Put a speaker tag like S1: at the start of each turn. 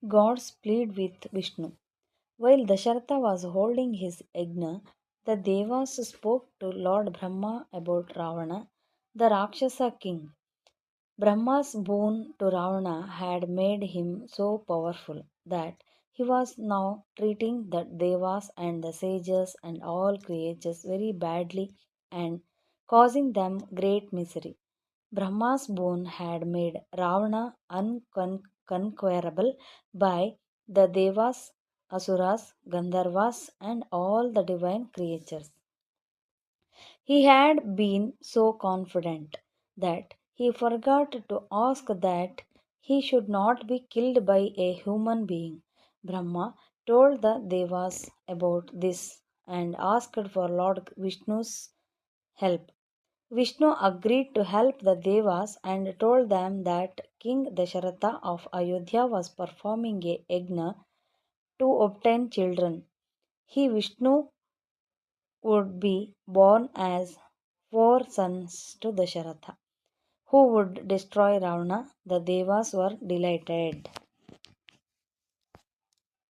S1: gods plead with Vishnu. While Dasharatha was holding his yajna, the Devas spoke to Lord Brahma about Ravana, the Rakshasa king. Brahma's boon to Ravana had made him so powerful that he was now treating the Devas and the sages and all creatures very badly and causing them great misery. Brahma's boon had made Ravana unconquerable by the Devas, Asuras, Gandharvas, and all the divine creatures. He had been so confident that he forgot to ask that he should not be killed by a human being. Brahma told the Devas about this and asked for Lord Vishnu's help. Vishnu agreed to help the Devas and told them that King Dasharatha of Ayodhya was performing a yajna to obtain children. He, Vishnu, would be born as four sons to Dasharatha, who would destroy Ravana. The Devas were delighted.